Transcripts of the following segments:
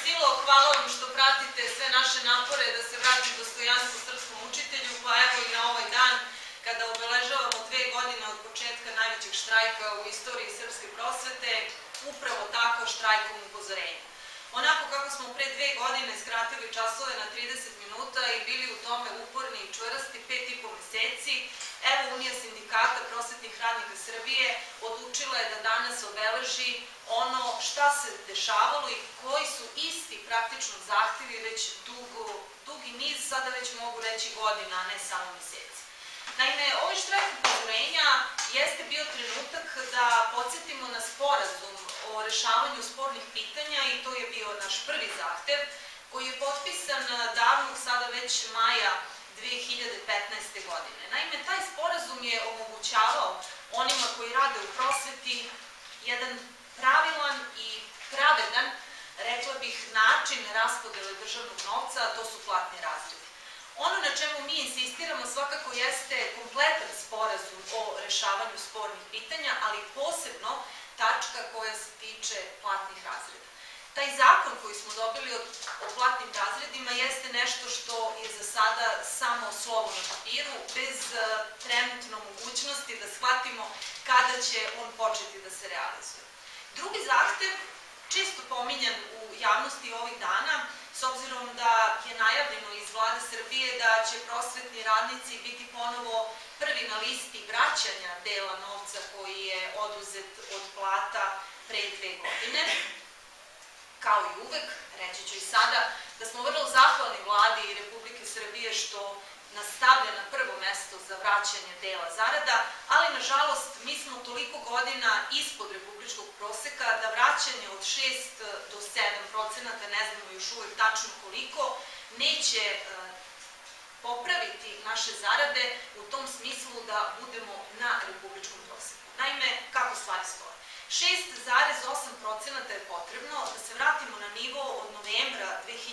silo, hvala vam što pratite sve naše napore da se vrati dostojanstvo srpskom učitelju, pa evo i na ovaj dan kada obeležavamo 2 godine od početka najvećeg štrajka u istoriji srpske prosvete, upravo tako štrajkom upozorenja. Onako kako smo pre 2 godine skratili časove na 30 minuta i bili u tome uporni i čvrsti 5,5 meseci, evo Unija sindikata prosvetnih radnika Srbije odlučila je da danas obeleži ono šta se dešavalo i koji su isti praktično zahtevi već dugi niz, sada već mogu reći godina, a ne samo meseci. Naime, ovaj štrajk upozorenja jeste bio trenutak da podsjetimo na sporazum o rešavanju spornih pitanja i to je bio naš prvi zahtev koji je potpisan davnog sada već maja 2015. godine. Naime, taj sporazum je omogućavao onima koji rade u prosveti jedan pravilan i pravedan, rekla bih, način raspodele državnog novca, a to su platni razredi. Ono na čemu mi insistiramo svakako jeste kompletan sporazum o rešavanju spornih pitanja, ali posebno tačka koja se tiče platnih razreda. Taj zakon koji smo dobili o platnim razredima jeste nešto što je za sada samo slovo na papiru, bez trenutno mogućnosti da shvatimo kada će on početi da se realizuje. Drugi zahtev, često pominjan u javnosti ovih dana, s obzirom da je najavljeno iz Vlade Srbije da će prosvetni radnici biti ponovo prvi na listi vraćanja dela novca koji je oduzet od plata pre 2 godine. Kao i uvek, reći ću i sada, da smo vrlo zahvalni Vladi Republike Srbije što nas stavlja na prvo mesto za vraćanje dela zarada, ali nažalost mi smo toliko godina ispod republičkog proseka da vraćanje od 6 do 7%, ne znamo još uvek tačno koliko, neće popraviti naše zarade u tom smislu da budemo na republičkom proseku. Naime, kako stvari stoje? 6,8% je potrebno da se vratimo na nivo od novembra 2014.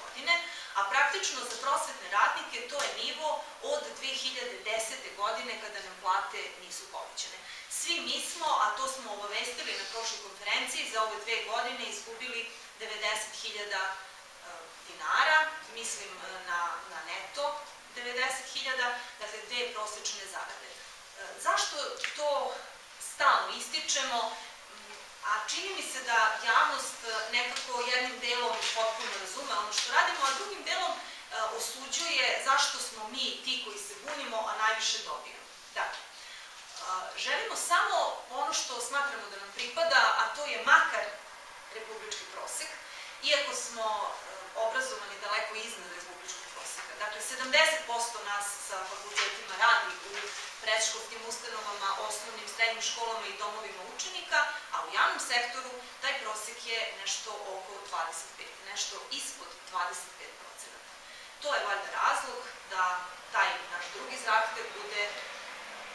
godine, a praktično za prosvetne radnike to je nivo od 2010. godine kada nam plate nisu povećane. Svi mi smo, a to smo obavestili na prošloj konferenciji, za ove 2 godine izgubili 90.000 dinara, mislim na neto 90.000, dakle 2 prosečne zarade. Zašto to stalno ističemo, a čini mi se da javnost nekako jednim delom potpuno razume ono što radimo, a drugim delom osuđuje zašto smo mi ti koji se bunimo, a najviše dobijamo. Dakle, želimo samo ono što smatramo da nam pripada, a to je makar republički prosek, iako smo obrazovani daleko iznad republičkog proseka. Dakle, 70% nas sa fakultetima radi u predškolskim ustanovama, osnovnim, srednjim školama i domovima učenika, a u javnom sektoru taj prosek je nešto oko 25, nešto ispod 25%. To je valjda razlog da taj naš drugi zahtev bude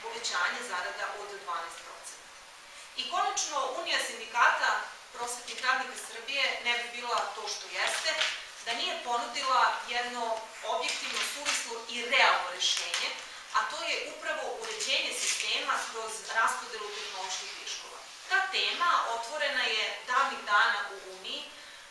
povećanje zarada od 12%. I konačno, Unija sindikata prosvetnih radnika Srbije ne bi bila to što jeste, da nije ponudila jedno objektivno, suvislo i realno rešenje, a to je upravo uređenje sistema kroz raspodelu tehnoloških viškova. Ta tema otvorena je davnih dana u Uniji,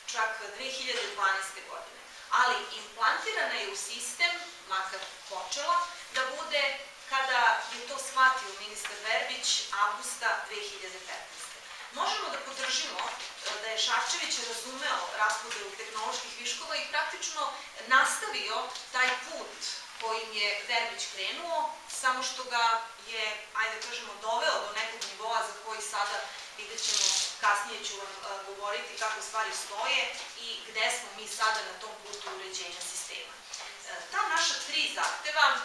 čak 2012. godine, ali implantirana je u sistem, makar počela, da bude kada je to shvatio ministar Verbić avgusta 2015. Možemo da podržimo da je Šarčević razumeo raspodelu tehnoloških viškova i praktično nastavio taj put kojim je Verbić krenuo, samo što ga je, ajde kažemo, doveo do nekog nivoa za koji sada, vidjet ćemo, kasnije ću vam govoriti kako stvari stoje i gde smo mi sada na tom putu uređenja sistema. Ta naša 3 zahteva,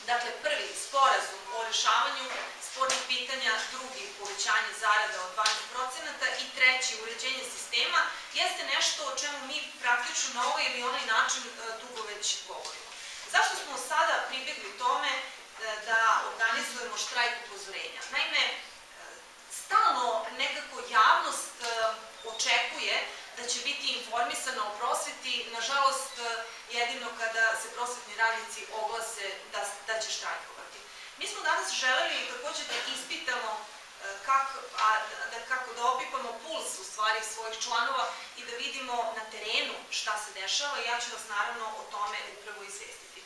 dakle prvi sporazum o rešavanju spornih pitanja, drugi povećanje zarada od 12% i treći uređenje sistema, jeste nešto o čemu mi praktično na ovaj ili onaj način dugo već govorimo. Zašto smo sada pribegli tome da organizujemo štrajk upozorenja? Naime, stalno nekako javnost očekuje da će biti informisana o prosveti, nažalost jedino kada se prosvetni radnici oglase da će štrajkovati. Mi smo danas želeli takođe da ispitamo kako da opipamo puls u stvari svojih članova i da vidimo na terenu šta se dešava i ja ću vas naravno o tome upravo izvestiti.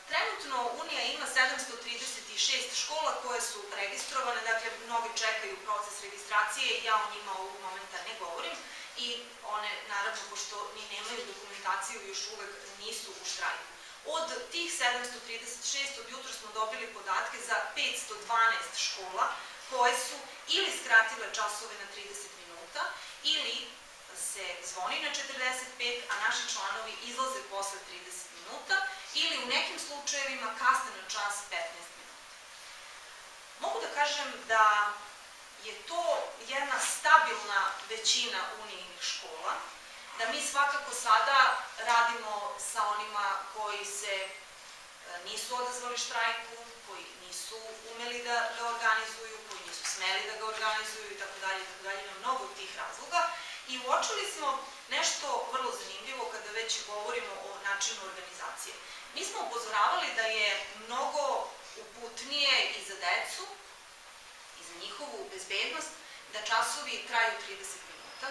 Trenutno Unija ima 736 škola koje su registrovane, dakle mnogi čekaju proces registracije, ja o njima ovog momenta ne govorim i one naravno pošto ni nemaju dokumentaciju još uvek nisu u štrajku. Od tih 736 od jutra smo dobili podatke za 512 škola koje su ili skratile časove na 30 minuta ili se zvoni na 45, a naši članovi izlaze posle 30 minuta ili u nekim slučajevima kasne na čas 15 minuta. Mogu da kažem da je to jedna stabilna većina unijinih škola, da mi svakako sada radimo sa onima koji se nisu odazvali štrajku, koji nisu umeli da ga organizuju, koji nisu smeli da ga organizuju itd. Ima mnogo tih razloga i uočili smo nešto vrlo zanimljivo kada već govorimo o načinu organizacije. Mi smo upozoravali da je mnogo uputnije i za decu i za njihovu bezbednost da časovi traju 30 minuta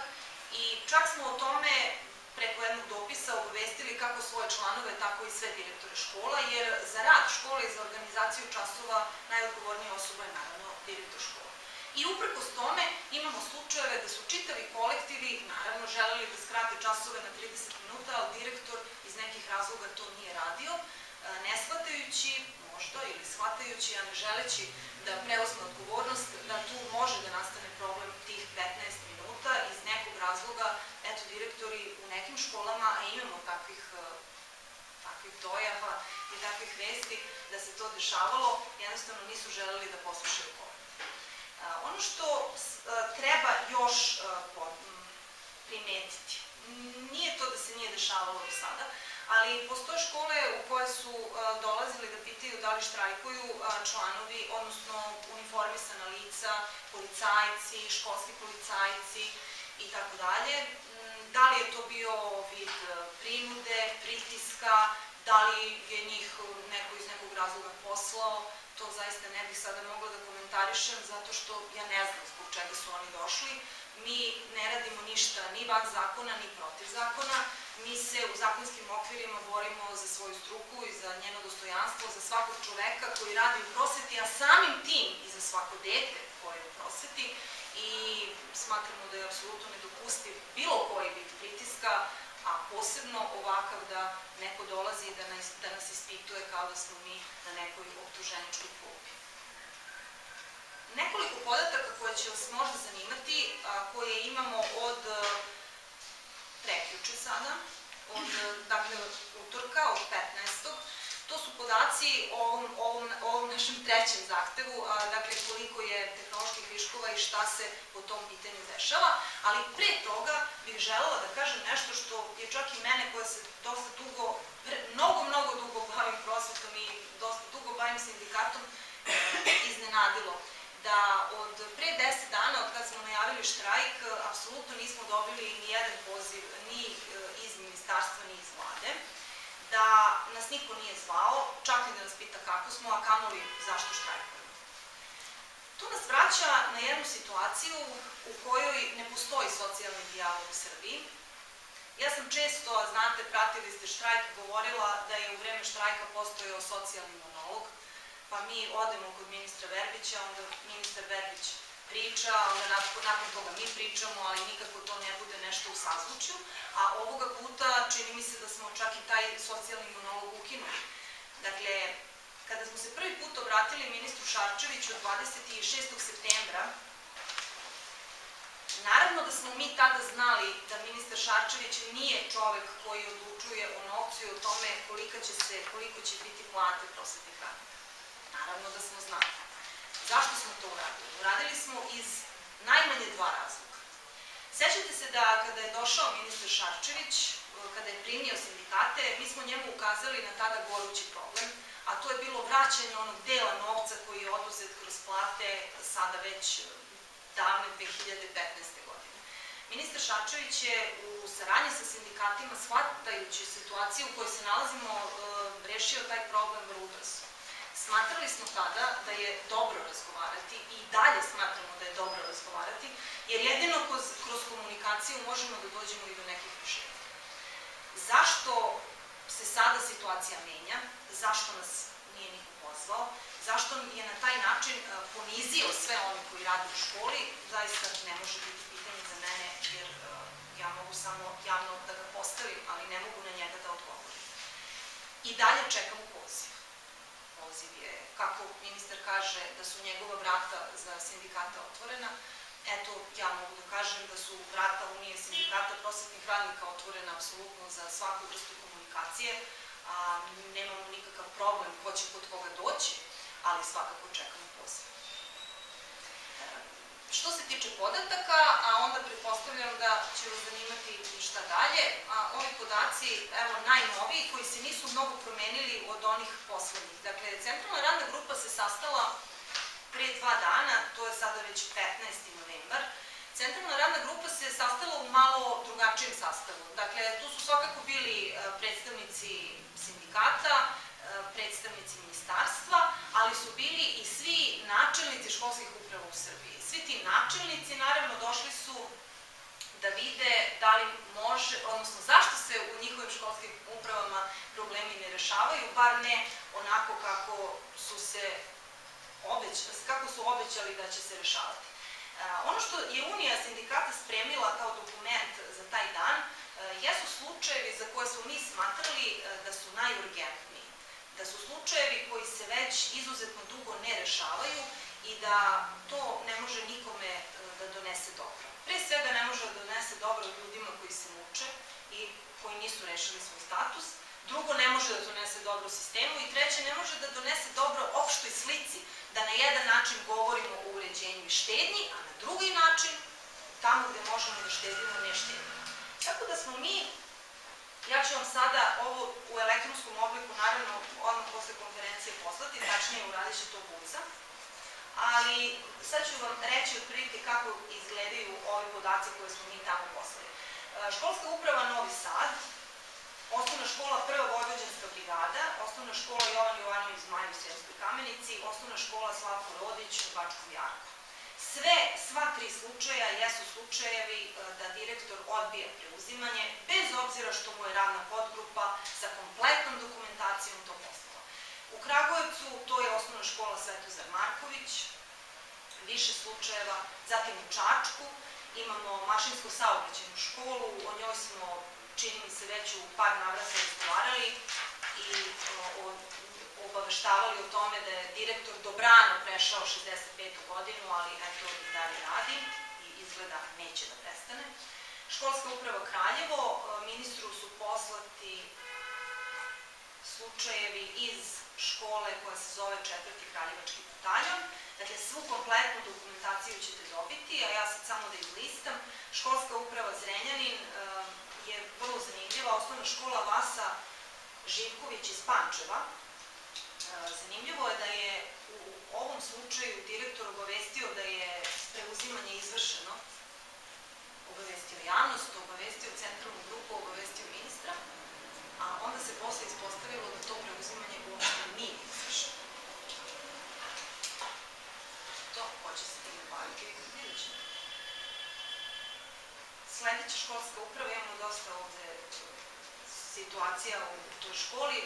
i čak smo o tome preko jednog dopisa obavestili kako svoje članove, tako i sve direktore škola, jer za rad škole i za organizaciju časova najodgovornija osoba je naravno direktor škola. I uprkos tome imamo slučajeve da su čitavi kolektivi naravno želeli da skrate časove na 30 minuta, ali direktor iz nekih razloga to nije radio, ne shvatajući možda ili shvatajući, a ne želeći da preuzme odgovornost da tu može da nastane problem tih 15 minuta iz nekog razloga. Eto, direktori u nekim školama, a imamo takvih dojava i takvih vesti da se to dešavalo, jednostavno nisu želeli da poslušaju kolektiv. Ono što treba još primetiti, nije to da se nije dešavalo do sada, ali postoje škole u koje su dolazili da pitaju da li štrajkuju članovi, odnosno uniformisana lica, policajci, školski policajci i tako dalje. Da li je to bio vid prinude, pritiska, da li je njih neko iz nekog razloga poslao, to zaista ne bih sada mogla da komentarišem, zato što ja ne znam zbog čega su oni došli. Mi ne radimo ništa ni van zakona, ni protiv zakona. Mi se u zakonskim okvirima borimo za svoju struku i za njeno dostojanstvo, za svakog čoveka koji radi u prosveti, a samim tim i za svako dete koje je u prosveti i smatramo da je apsolutno nedopustiv bilo koji vid pritiska, a posebno ovakav da neko dolazi i da nas ispituje kao da smo mi na nekoj optuženičkoj klupi. Nekoliko podataka koje će vas možda zanimati, koje imamo od prekjuče sada, od utorka, od 15. To su podaci o ovom našem trećem zahtevu, dakle koliko je tehnoloških viškova i šta se po tom pitanju dešava, ali pre toga bih želela da kažem nešto što je čak i mene koja se dosta dugo, mnogo dugo bavim prosvetom i dosta dugo bavim sindikatom, iznenadilo. Da od pre 10 dana, od kada smo najavili štrajk, apsolutno nismo dobili ni jedan poziv ni iz ministarstva, ni iz vlade, da nas niko nije zvao, čak i da nas pita kako smo, a kamoli zašto štrajkujemo. To nas vraća na jednu situaciju u kojoj ne postoji socijalni dijalog u Srbiji. Ja sam često, znate, pratili ste štrajk, govorila da je u vreme štrajka postojao socijalni monolog, pa mi odemo kod ministra Verbića, onda ministar Verbić priča, onda nakon toga mi pričamo, ali nikako to ne bude nešto u sazvučju, a ovoga puta čini mi se da smo čak i taj socijalni monolog ukinuli. Dakle, kada smo se prvi put obratili ministru Šarčeviću 26. septembra, naravno da smo mi tada znali da ministar Šarčević nije čovek koji odlučuje o novcu i o tome koliko će biti plate prosvetnih radnika. Naravno da smo znali. Zašto smo to uradili? Uradili smo iz najmanje dva razloga. Sećate se da kada je došao ministar Šarčević, kada je primio sindikate, mi smo njemu ukazali na tada gorući problem, a to je bilo vraćanje onog dela novca koji je oduzet kroz plate sada već davne 2015. godine. Ministar Šarčević je u saradnji sa sindikatima, shvatajući situaciju u kojoj se nalazimo, rešio taj problem vrlo brzo. Smatrali smo tada da je dobro razgovarati i dalje smatramo da je dobro razgovarati, jer jedino kroz komunikaciju možemo da dođemo i do nekih rešenja. Zašto se sada situacija menja? Zašto nas nije niko pozvao? Zašto je na taj način ponizio sve one koji rade u školi? Zaista ne može biti pitanje za mene, jer ja mogu samo javno da ga postavim, ali ne mogu na njega da odgovorim. I dalje čekamo poziv. Poziv je, kako ministar kaže, da su njegova vrata za sindikata otvorena. Eto, ja mogu da kažem da su vrata Unije sindikata prosvetnih radnika otvorena apsolutno za svaku vrstu komunikacije. Nemamo nikakav problem ko će kod koga doći, ali svakako čekamo poziv. Što se tiče podataka, a onda pretpostavljam da će vas zanimati šta dalje, ovi podaci, evo, najnoviji, koji se nisu mnogo promenili od onih poslednjih. Dakle, centralna radna grupa se sastala pre 2 dana, to je sada već 15. novembar. Centralna radna grupa se sastala u malo drugačijem sastavu. Dakle, tu su svakako bili predstavnici sindikata, predstavnici ministarstva, ali su bili i svi načelnici školskih uprava u Srbiji. Svi ti načelnici, naravno, došli su da vide da li može, odnosno zašto se u njihovim školskim upravama problemi ne rešavaju, bar ne onako kako su obećali da će se rešavati. Ono što je Unija sindikata spremila kao dokument za taj dan jesu slučajevi za koje smo mi smatrali da su najurgentniji, da su slučajevi koji se već izuzetno dugo ne rešavaju i da to ne može nikome da donese dobro. Pre svega ne može da donese dobro ljudima koji se muče i koji nisu rešili svoj status, drugo ne može da donese dobro sistemu i treće ne može da donese dobro opštoj slici, da na jedan način govorimo o uređenju i štednji, a na drugi način, tamo gde možemo da štedimo, ne štedimo. Tako da smo mi, ja ću vam sada ovo u elektronskom obliku, naravno, odmah posle konferencije poslati, tačnije uradit će to Buca, ali sad ću vam reći otprilike kako izgledaju ovi podaci koje smo mi tamo poslali. Školska uprava Novi Sad, osnovna škola Prva Vojvođanska brigada, osnovna škola Jovan Jovanović Zmaj u Sremskoj Kamenici, osnovna škola Slavko Rodić u Bačkom Jarku. Sva 3 slučaja jesu slučajevi da direktor odbija preuzimanje, bez obzira što mu je radna podgrupa sa kompletnom dokumentacijom to poslala. U Kragujevcu to je osnovna škola Svetozar Marković, više slučajeva, zatim u Čačku imamo mašinsko-saobraćajnu školu, o njoj smo, čini mi se, već u par navrata razgovarali i obaveštavali o tome da je direktor dobrano prešao 65. godinu, ali eto i dalje radi i izgleda neće da prestane. Školska uprava Kraljevo, ministru su poslati slučajevi iz škole koja se zove 4. Kraljevački bataljon. Dakle, svu kompletnu dokumentaciju ćete dobiti, a ja sad samo da izlistam. Školska uprava Zrenjanin je vrlo zanimljiva, osnovna škola Vasa Živković iz Pančeva. Zanimljivo je da je u ovom slučaju direktor obavestio da je preuzimanje izvršeno, obavestio javnost, obavestio centralnu grupu, obavestio ministra, a onda se posle ispostavilo da to preuzimanje uopšte nije izvršeno. To hoće se time baviti, vidjet ćemo. Sledeća školska uprava, imamo dosta ovde situacija u toj školi.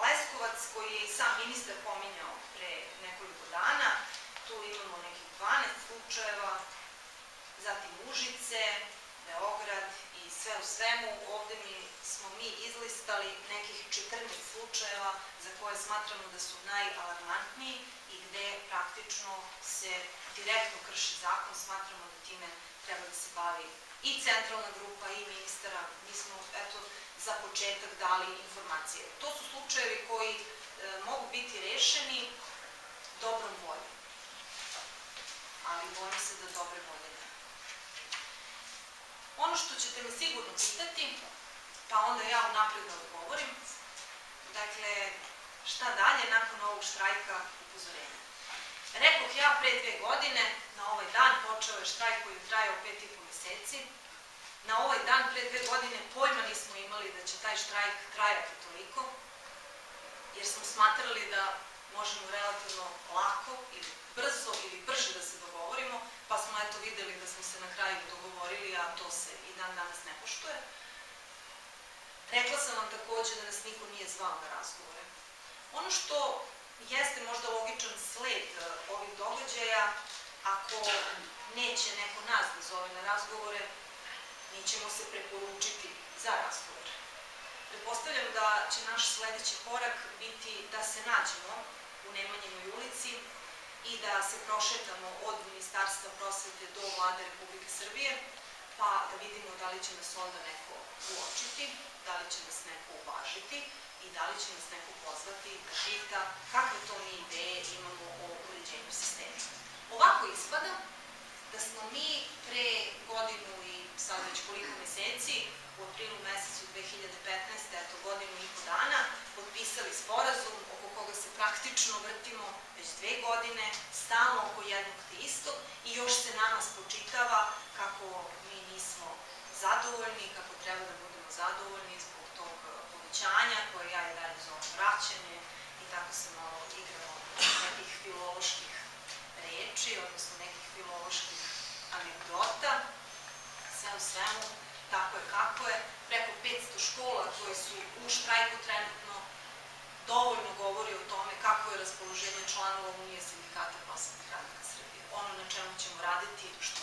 Leskovac, koji je i sam ministar pominjao pre nekoliko dana, tu imamo nekih 12 slučajeva, zatim Užice, Beograd i sve u svemu. Ovde smo mi izlistali nekih 14 slučajeva za koje smatramo da su najalarmantniji i gde praktično se direktno krši zakon. Smatramo da time treba da se bavi i centralna grupa i ministara. Mi smo, eto, za početak dali informacije. To su slučajevi koji mogu biti rešeni dobrom voljom. Ali bojim se da dobre volje ne. Ono što ćete me sigurno pitati, pa onda ja unapred da odgovorim, dakle, šta dalje nakon ovog štrajka upozorenja? Rekoh ja pre 2 godine, na ovaj dan počeo je štrajk koji je trajao 5,5 meseci. Na ovaj dan pre 2 godine pojma nismo imali da će taj štrajk trajati toliko, jer smo smatrali da možemo relativno lako ili brzo ili brže da se dogovorimo, pa smo eto videli da smo se na kraju dogovorili, a to se i dan danas ne poštuje. Rekla sam vam takođe da nas niko nije zvao na razgovore. Ono što jeste možda logičan sled ovih događaja, ako neće neko nas da zove na razgovore, mi ćemo se preporučiti za razgovore. Pretpostavljam da će naš sledeći korak biti da se nađemo u Nemanjinoj ulici i da se prošetamo od Ministarstva prosvete do Vlade Republike Srbije, pa da vidimo da li će nas onda neko uočiti, da li će nas neko uvažiti i da li će nas neko pozvati da pita kakve to mi ideje imamo o uređenju sistema. Ovako ispada da smo mi pre godinu i sad već koliko meseci, u aprilu mesecu 2015. eto godinu i po dana, potpisali sporazum oko koga se praktično vrtimo već 2 godine, stalno oko jednog te istog i još se nama spočitava kako mi nismo zadovoljni, kako treba da budemo zadovoljni zbog tog povećanja koje ja i dalje zovem vraćanje i tako se malo igramo nekih filoloških reči, odnosno nekih filoloških anegdota. Sve u svemu, tako je kako je, preko 500 škola koje su u štrajku trenutno dovoljno govori o tome kako je raspoloženje članova Unije sindikata prosvetnih radnika Srbije. Ono na čemu ćemo raditi, što